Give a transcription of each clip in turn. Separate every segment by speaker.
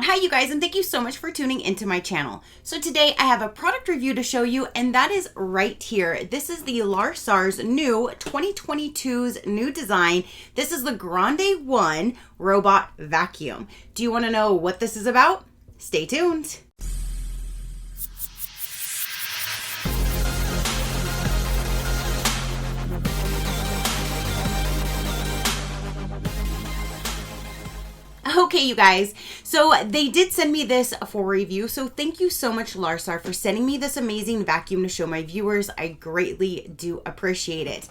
Speaker 1: Hi you guys, and thank you so much for tuning into my channel. So today I have a product review to show you, and that is right here. This is the Laresar's new 2022's new design. This is the Grande 1 robot vacuum. Do you want to know what this is about? Stay tuned. Okay, you guys, so they did send me this for review, so thank you so much, Laresar, for sending me this amazing vacuum to show my viewers. I greatly do appreciate it.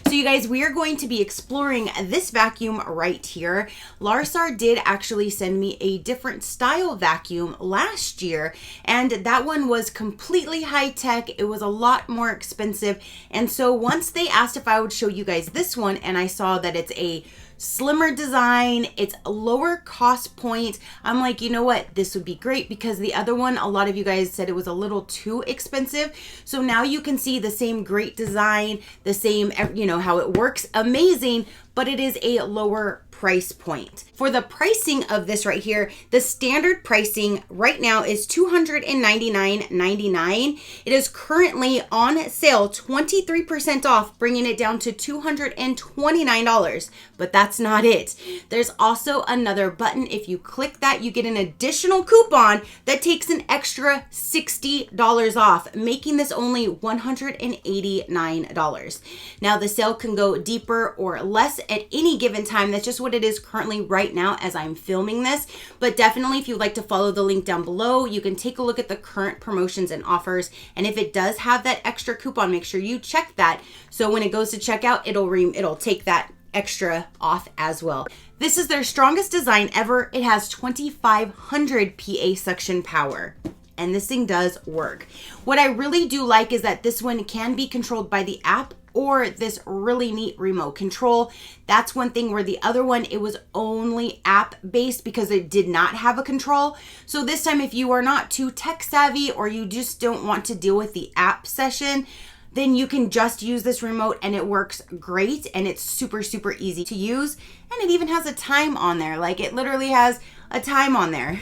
Speaker 1: So you guys, we are going to be exploring this vacuum right here. Laresar did actually send me a different style vacuum last year, and that one was completely high-tech. It was a lot more expensive, and so once they asked if I would show you guys this one, and I saw that it's a slimmer design, it's a lower cost point, I'm like, you know what, this would be great, because the other one, a lot of you guys said it was a little too expensive. So now you can see the same great design, the same, you know, how it works amazing, but it is a lower price point. For the pricing of this right here, the standard pricing right now is $299.99. It is currently on sale, 23% off, bringing it down to $229. But that's not it. There's also another button. If you click that, you get an additional coupon that takes an extra $60 off, making this only $189. Now the sale can go deeper or less at any given time. That's just what it is currently right now as I'm filming this. But definitely, if you'd like to follow the link down below, you can take a look at the current promotions and offers. And if it does have that extra coupon, make sure you check that. So when it goes to checkout, it'll take that extra off as well. This is their strongest design ever. It has 2,500 PA suction power. And this thing does work. What I really do like is that this one can be controlled by the app or this really neat remote control. That's one thing, where the other one, it was only app based because it did not have a control. So this time, if you are not too tech savvy or you just don't want to deal with the app session, then you can just use this remote and it works great, and it's super, super easy to use. And it even has a time on there. Like, it literally has a time on there.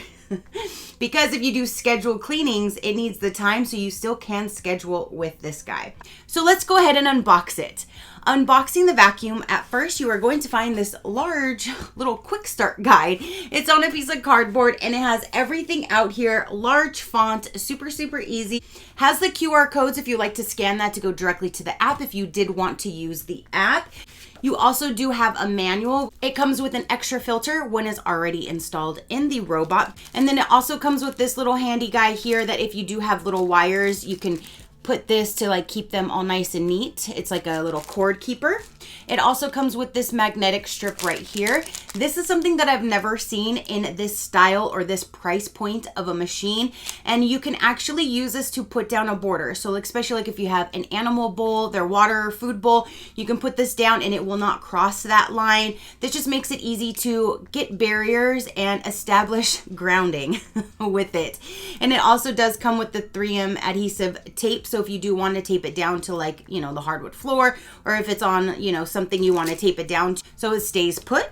Speaker 1: Because if you do scheduled cleanings, it needs the time, so you still can schedule with this guy. So let's go ahead and unbox it. Unboxing the vacuum, at first you are going to find this large little quick start guide. It's on a piece of cardboard and it has everything out here, large font, super, super easy. Has the QR codes if you like to scan that to go directly to the app if you did want to use the app. You also do have a manual. It comes with an extra filter when it's already installed in the robot. And then it also comes with this little handy guy here that if you do have little wires, you can put this to like keep them all nice and neat. It's like a little cord keeper. It also comes with this magnetic strip right here. This is something that I've never seen in this style or this price point of a machine. And you can actually use this to put down a border. So especially like if you have an animal bowl, their water or food bowl, you can put this down and it will not cross that line. This just makes it easy to get barriers and establish grounding with it. And it also does come with the 3M adhesive tape. So if you do want to tape it down to, like, you know, the hardwood floor, or if it's on, you know, something you want to tape it down to so it stays put.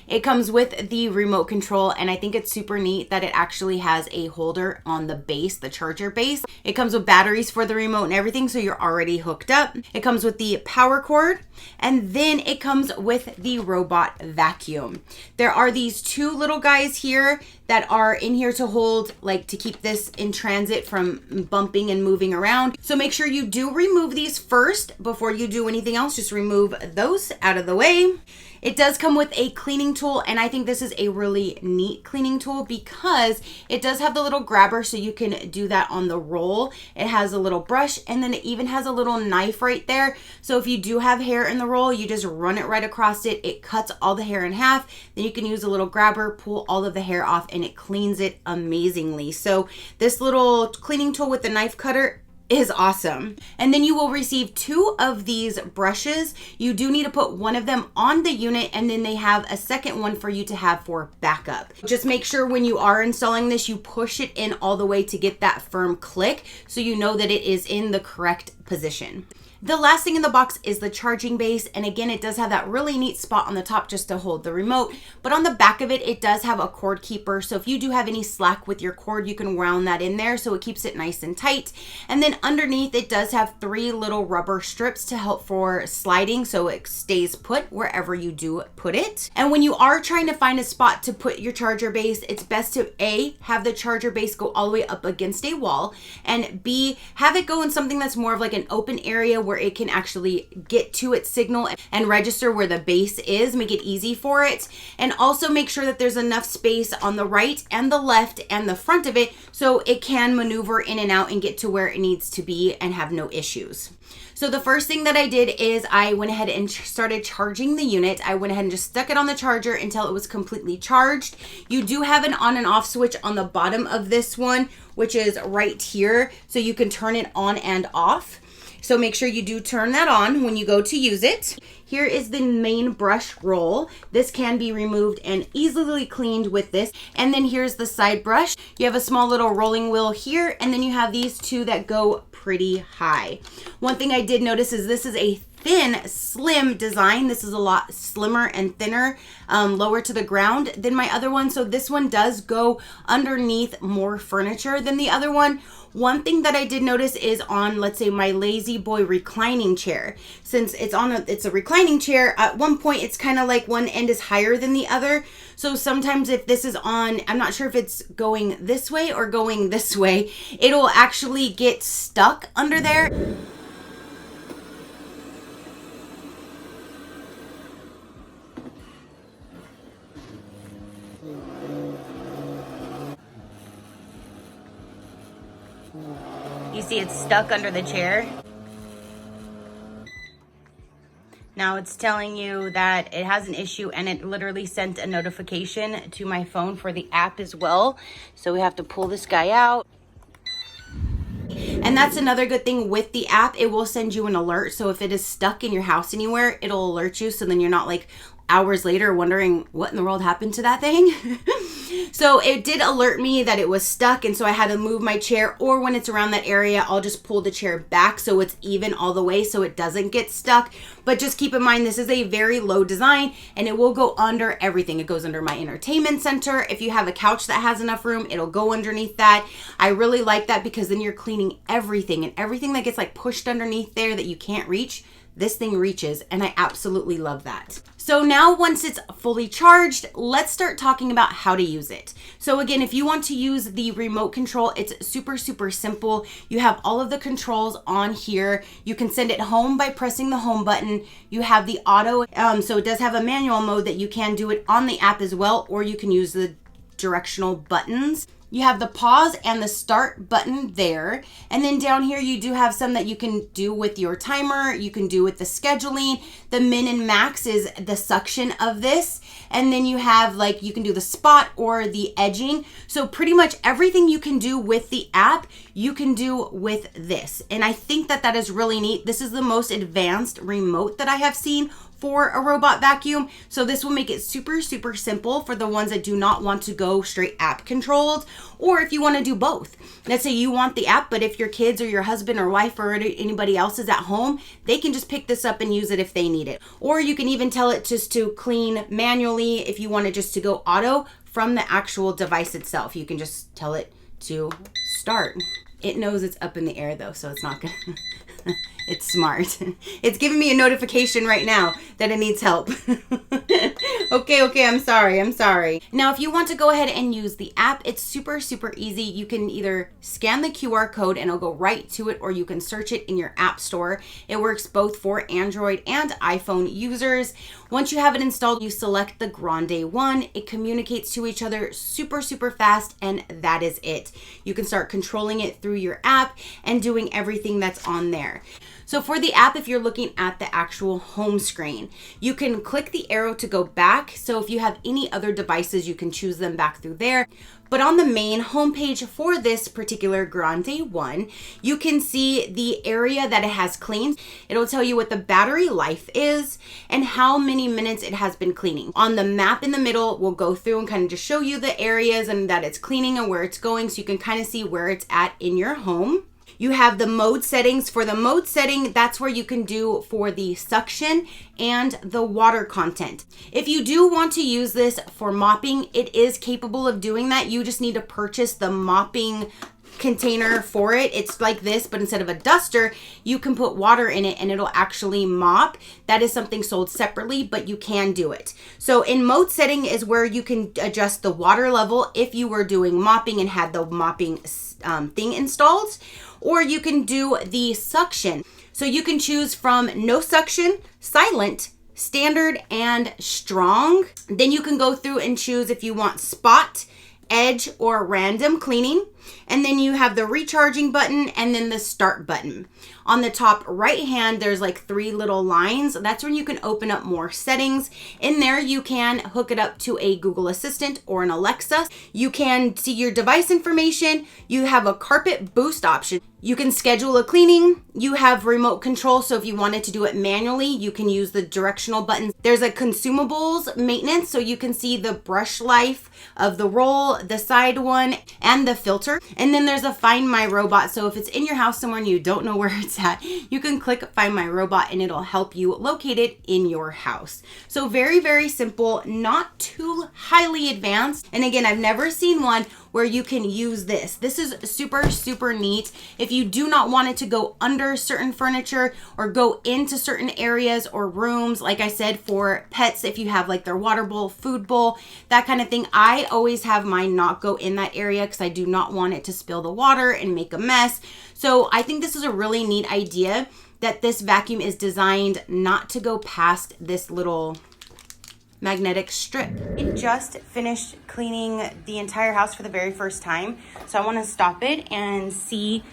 Speaker 1: It comes with the remote control, and I think it's super neat that it actually has a holder on the base, the charger base. It comes with batteries for the remote and everything, so you're already hooked up. It comes with the power cord, and then it comes with the robot vacuum. There are these two little guys here that are in here to hold, like, to keep this in transit from bumping and moving around. So make sure you do remove these first before you do anything else. Just remove those out of the way. It does come with a cleaning tool, and I think this is a really neat cleaning tool because it does have the little grabber so you can do that on the roll. It has a little brush, and then it even has a little knife right there. So if you do have hair in the roll, you just run it right across it. It cuts all the hair in half. Then you can use a little grabber, pull all of the hair off, and it cleans it amazingly. So this little cleaning tool with the knife cutter is awesome. And then you will receive 2 of these brushes. You do need to put one of them on the unit, and then they have a second one for you to have for backup. Just make sure when you are installing this, you push it in all the way to get that firm click so you know that it is in the correct position. The last thing in the box is the charging base, and again, it does have that really neat spot on the top just to hold the remote, but on the back of it, it does have a cord keeper, so if you do have any slack with your cord, you can round that in there so it keeps it nice and tight. And then underneath, it does have 3 little rubber strips to help for sliding so it stays put wherever you do put it. And when you are trying to find a spot to put your charger base, it's best to A, have the charger base go all the way up against a wall, and B, have it go in something that's more of like an open area where it can actually get to its signal and register where the base is, make it easy for it. And also make sure that there's enough space on the right and the left and the front of it so it can maneuver in and out and get to where it needs to be and have no issues. So the first thing that I did is I went ahead and started charging the unit. I went ahead and just stuck it on the charger until it was completely charged. You do have an on and off switch on the bottom of this one, which is right here, so you can turn it on and off. So make sure you do turn that on when you go to use it. Here is the main brush roll. This can be removed and easily cleaned with this. And then here's the side brush. You have a small little rolling wheel here, and then you have these 2 that go pretty high. One thing I did notice is this is a thin, slim design. This is a lot slimmer and thinner, lower to the ground than my other one. So this one does go underneath more furniture than the other one. One thing that I did notice is on, let's say, my Lazy Boy reclining chair. Since it's a reclining chair, at one point it's kind of like one end is higher than the other. So sometimes if this is on, I'm not sure if it's going this way or going this way, it'll actually get stuck under there. You see it's stuck under the chair. Now it's telling you that it has an issue, and it literally sent a notification to my phone for the app as well. So we have to pull this guy out. And that's another good thing with the app. It will send you an alert. So if it is stuck in your house anywhere, it'll alert you. So then you're not like hours later wondering what in the world happened to that thing. So it did alert me that it was stuck, and so I had to move my chair, or when it's around that area, I'll just pull the chair back so it's even all the way so it doesn't get stuck. But just keep in mind, this is a very low design, and it will go under everything. It goes under my entertainment center. If you have a couch that has enough room, it'll go underneath that. I really like that because then you're cleaning everything, and everything that gets like pushed underneath there that you can't reach, this thing reaches, and I absolutely love that. So now once it's fully charged, let's start talking about how to use it. So again, if you want to use the remote control, it's super, super simple. You have all of the controls on here. You can send it home by pressing the home button. You have the auto, so it does have a manual mode that you can do it on the app as well, or you can use the directional buttons. You have the pause and the start button there. And then down here, you do have some that you can do with your timer. You can do with the scheduling. The min and max is the suction of this. And then you have like, you can do the spot or the edging. So pretty much everything you can do with the app, you can do with this. And I think that that is really neat. This is the most advanced remote that I have seen for a robot vacuum. So this will make it super, super simple for the ones that do not want to go straight app controlled, or if you want to do both. Let's say you want the app, but if your kids or your husband or wife or anybody else is at home, they can just pick this up and use it if they need it. Or you can even tell it just to clean manually if you want it just to go auto from the actual device itself. You can just tell it to start. It knows it's up in the air though, so it's not gonna it's smart. It's giving me a notification right now that it needs help. Okay, I'm sorry. Now, if you want to go ahead and use the app, it's super, super easy. You can either scan the QR code and it'll go right to it, or you can search it in your app store. It works both for Android and iPhone users. Once you have it installed, you select the Grande one. It communicates to each other super, super fast, and that is it. You can start controlling it through your app and doing everything that's on there. So for the app, if you're looking at the actual home screen, you can click the arrow to go back. So if you have any other devices, you can choose them back through there. But on the main homepage for this particular Grande one, you can see the area that it has cleaned. It'll tell you what the battery life is and how many minutes it has been cleaning. On the map in the middle, we'll go through and kind of just show you the areas and that it's cleaning and where it's going, so you can kind of see where it's at in your home. You have the mode settings. For the mode setting, that's where you can do for the suction and the water content. If you do want to use this for mopping, it is capable of doing that. You just need to purchase the mopping container for it. It's like this, but instead of a duster, you can put water in it and it'll actually mop. That is something sold separately, but you can do it. So in mode setting is where you can adjust the water level if you were doing mopping and had the mopping thing installed, or you can do the suction. So you can choose from no suction, silent, standard, and strong. Then you can go through and choose if you want spot, edge, or random cleaning. And then you have the recharging button and then the start button. On the top right hand, there's like 3 little lines. That's when you can open up more settings. In there, you can hook it up to a Google Assistant or an Alexa. You can see your device information. You have a carpet boost option. You can schedule a cleaning. You have remote control, so if you wanted to do it manually, you can use the directional buttons. There's a consumables maintenance, so you can see the brush life of the roll, the side one, and the filter. And then there's a Find My Robot, so if it's in your house somewhere and you don't know where it's at, you can click Find My Robot and it'll help you locate it in your house. So very, very simple, not too highly advanced. And again, I've never seen one where you can use this. This is super, super neat. If you do not want it to go under certain furniture or go into certain areas or rooms, like I said, for pets, if you have like their water bowl, food bowl, that kind of thing, I always have mine not go in that area because I do not want it to spill the water and make a mess. So I think this is a really neat idea that this vacuum is designed not to go past this little magnetic strip. It just finished cleaning the entire house for the very first time, so I want to stop it and see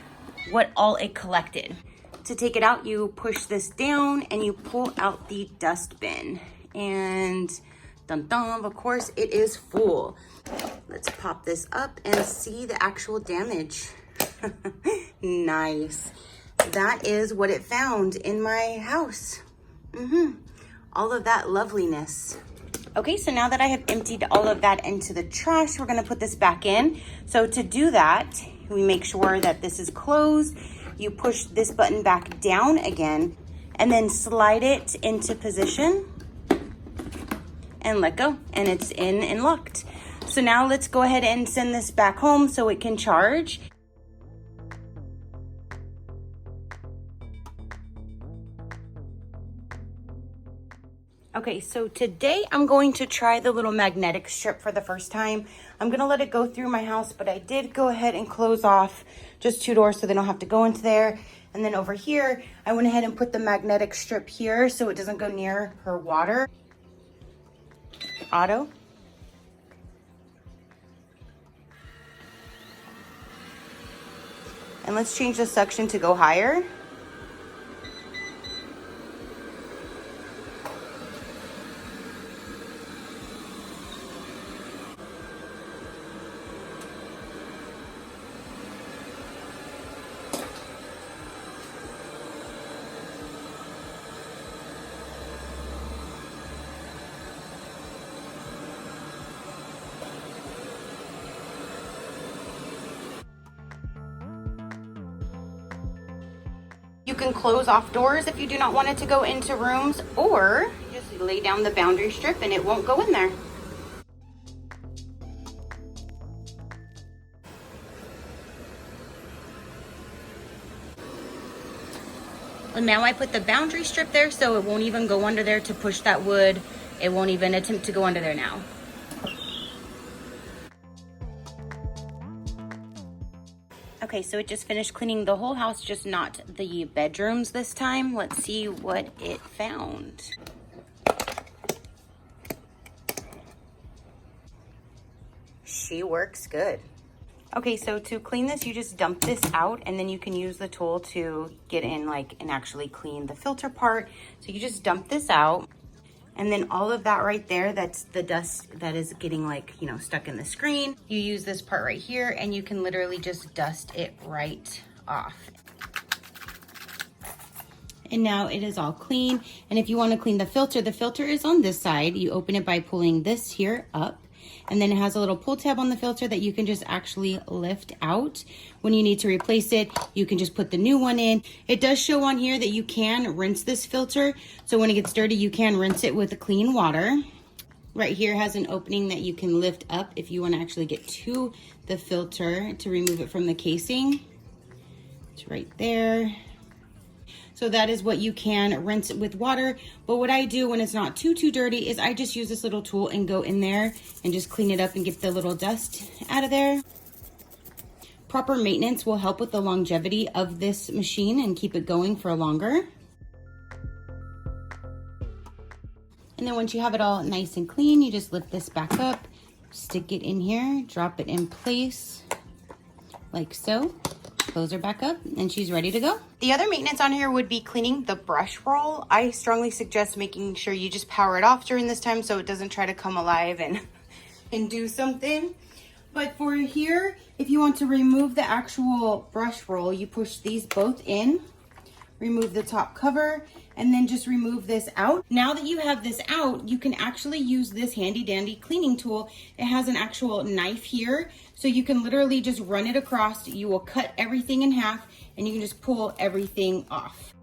Speaker 1: what all it collected. To take it out, you push this down and you pull out the dust bin, and dun dun, of course it is full. Let's pop this up and see the actual damage. Nice. That is what it found in my house. All of that loveliness. Okay, so now that I have emptied all of that into the trash, we're gonna put this back in. So to do that, we make sure that this is closed. You push this button back down again, and then slide it into position and let go, and it's in and locked. So now let's go ahead and send this back home so it can charge. Okay, so today I'm going to try the little magnetic strip for the first time. I'm gonna let it go through my house, but I did go ahead and close off just 2 doors so they don't have to go into there. And then over here, I went ahead and put the magnetic strip here so it doesn't go near her water. Auto. And let's change the suction to go higher. You can close off doors if you do not want it to go into rooms, or just lay down the boundary strip and it won't go in there. And now I put the boundary strip there so it won't even go under there to push that wood. It won't even attempt to go under there now. Okay, so it just finished cleaning the whole house, just not the bedrooms this time. Let's see what it found. She works good. Okay, so to clean this, you just dump this out and then you can use the tool to get in and actually clean the filter part. So you just dump this out. And then all of that right there, that's the dust that is getting stuck in the screen. You use this part right here and you can literally just dust it right off. And now it is all clean. And if you want to clean the filter is on this side. You open it by pulling this here up. And then it has a little pull tab on the filter that you can just actually lift out. When you need to replace it, you can just put the new one in. It does show on here that you can rinse this filter. So when it gets dirty, you can rinse it with clean water. Right here has an opening that you can lift up if you want to actually get to the filter to remove it from the casing. It's right there. So that is what you can rinse it with water. But what I do when it's not too dirty is I just use this little tool and go in there and just clean it up and get the little dust out of there. Proper maintenance will help with the longevity of this machine and keep it going for longer. And then once you have it all nice and clean, you just lift this back up, stick it in here, drop it in place like so. Close her back up and she's ready to go. The other maintenance on here would be cleaning the brush roll. I strongly suggest making sure you just power it off during this time so it doesn't try to come alive and do something. But for here, if you want to remove the actual brush roll, you push these both in, remove the top cover, and then just remove this out. Now that you have this out, you can actually use this handy dandy cleaning tool. It has an actual knife here, so you can literally just run it across. You will cut everything in half and you can just pull everything off.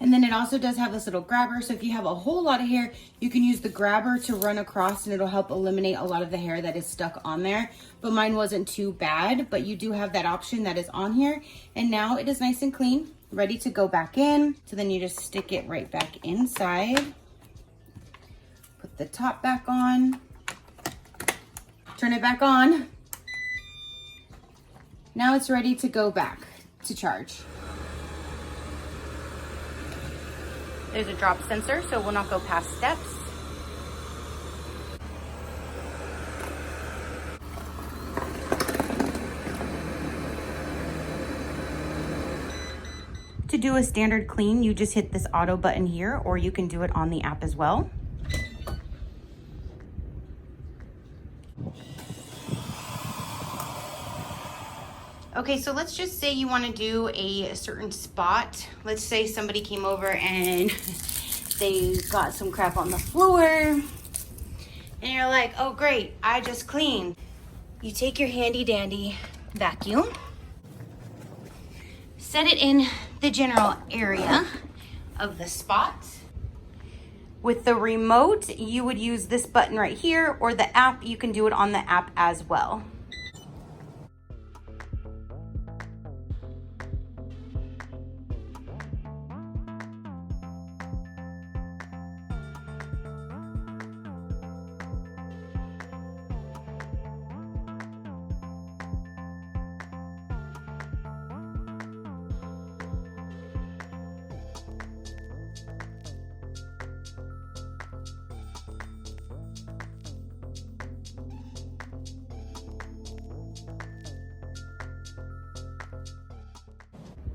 Speaker 1: And then it also does have this little grabber, so if you have a whole lot of hair, you can use the grabber to run across and it'll help eliminate a lot of the hair that is stuck on there. But mine wasn't too bad, but you do have that option that is on here. And now it is nice and clean, ready to go back in. So then you just stick it right back inside. Put the top back on. Turn it back on. Now it's ready to go back to charge. There's a drop sensor, so it will not go past steps. To do a standard clean, you just hit this auto button here, or you can do it on the app as well. Okay, so let's just say you want to do a certain spot. Let's say somebody came over and they got some crap on the floor. And you're like, oh great, I just cleaned. You take your handy dandy vacuum, set it in the general area of the spot. With the remote, you would use this button right here, or the app, you can do it on the app as well.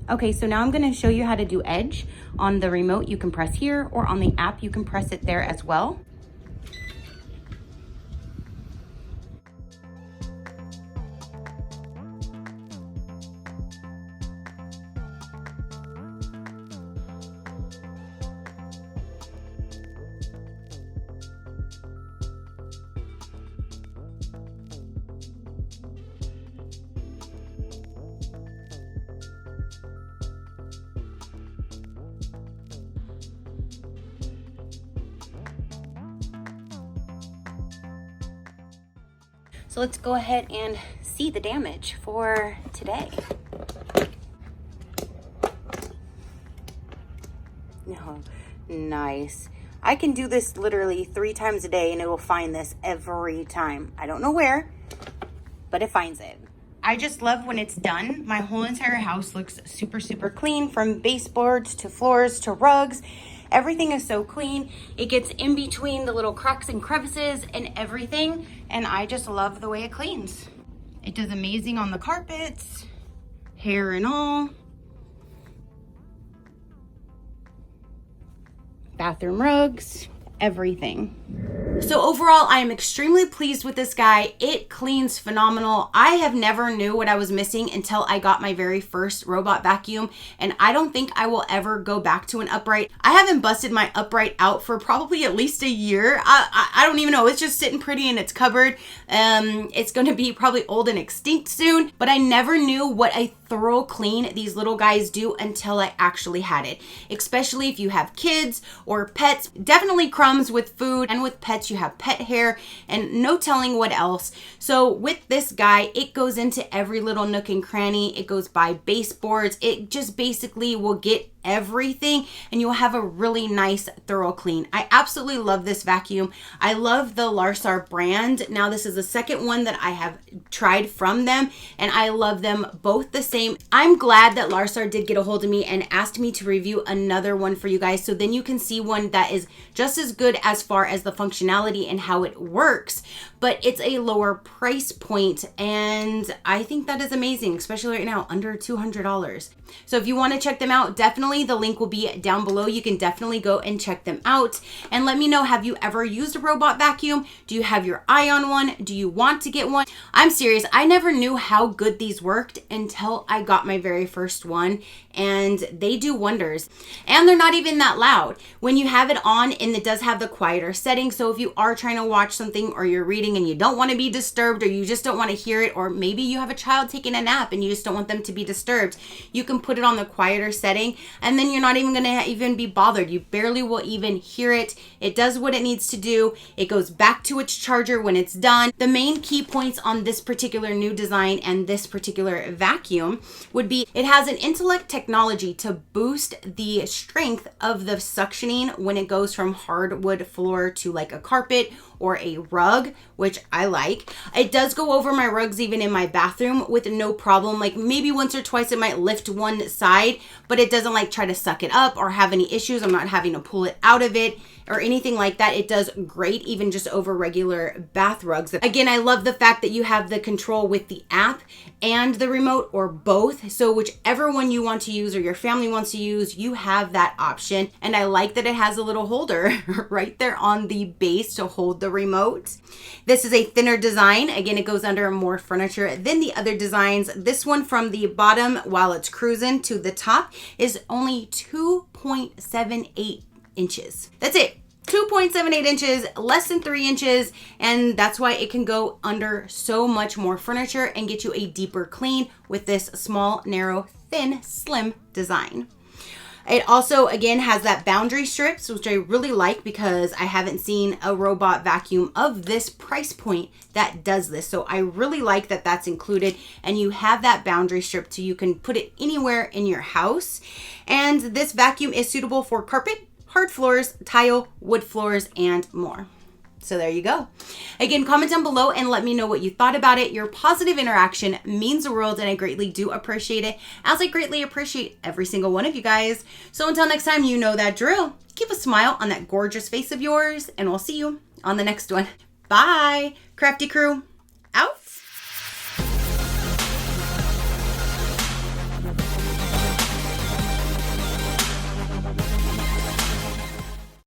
Speaker 1: Okay, so now I'm gonna show you how to do edge. On the remote, you can press here, or on the app, you can press it there as well. So let's go ahead and see the damage for today. No, nice. I can do this literally 3 times a day and it will find this every time. I don't know where, but it finds it. I just love when it's done. My whole entire house looks super, super clean, from baseboards to floors to rugs. Everything is so clean. It gets in between the little cracks and crevices and everything. And I just love the way it cleans. It does amazing on the carpets, hair and all. Bathroom rugs, everything. So overall, I am extremely pleased with this guy. It cleans phenomenal. I have never knew what I was missing until I got my very first robot vacuum, and I don't think I will ever go back to an upright. I haven't busted my upright out for probably at least a year. I don't even know. It's just sitting pretty in its cupboard. It's going to be probably old and extinct soon, but I never knew what a thorough clean these little guys do until I actually had it. Especially if you have kids or pets. Definitely crumbs with food, and with pets you have pet hair and no telling what else. So with this guy, it goes into every little nook and cranny. It goes by baseboards. It just basically will get everything, and you'll have a really nice thorough clean. I absolutely love this vacuum. I love the Laresar brand. Now this is the second one that I have tried from them, and I love them both the same. I'm glad that Laresar did get a hold of me and asked me to review another one for you guys, so then you can see one that is just as good as far as the functionality and how it works, but it's a lower price point, and I think that is amazing, especially right now, under $200. So if you want to check them out, definitely the link will be down below. You can definitely go and check them out, and let me know, have you ever used a robot vacuum? Do you have your eye on one? Do you want to get one? I'm serious, I never knew how good these worked until I got my very first one, and they do wonders. And they're not even that loud when you have it on, and it does have the quieter setting. So if you are trying to watch something or you're reading and you don't want to be disturbed, or you just don't want to hear it, or maybe you have a child taking a nap and you just don't want them to be disturbed, you can put it on the quieter setting, and then you're not even going to even be bothered. You barely will even hear it. It does what it needs to do. It goes back to its charger when it's done. The main key points on this particular new design and this particular vacuum would be, it has an intellect technology to boost the strength of the suctioning when it goes from hardwood floor to like a carpet or a rug, which I like. It does go over my rugs even in my bathroom with no problem. Like maybe once or twice it might lift one side, but it doesn't like try to suck it up or have any issues. I'm not having to pull it out of it or anything like that. It does great even just over regular bath rugs. Again, I love the fact that you have the control with the app and the remote, or both. So whichever one you want to use or your family wants to use, you have that option. And I like that it has a little holder right there on the base to hold the remote. This is a thinner design. Again, it goes under more furniture than the other designs. This one from the bottom while it's cruising to the top is only 2.78 inches. That's it. 2.78 inches, less than 3 inches, and that's why it can go under so much more furniture and get you a deeper clean with this small, narrow, thin, slim design. It also, again, has that Boundry Stripes, which I really like because I haven't seen a robot vacuum of this price point that does this. So I really like that that's included, and you have that Boundary Strip so you can put it anywhere in your house. And this vacuum is suitable for carpet, hard floors, tile, wood floors, and more. So there you go. Again, comment down below and let me know what you thought about it. Your positive interaction means the world, and I greatly do appreciate it, as I greatly appreciate every single one of you guys. So until next time, you know that drill. Keep a smile on that gorgeous face of yours, and we'll see you on the next one. Bye, crafty crew.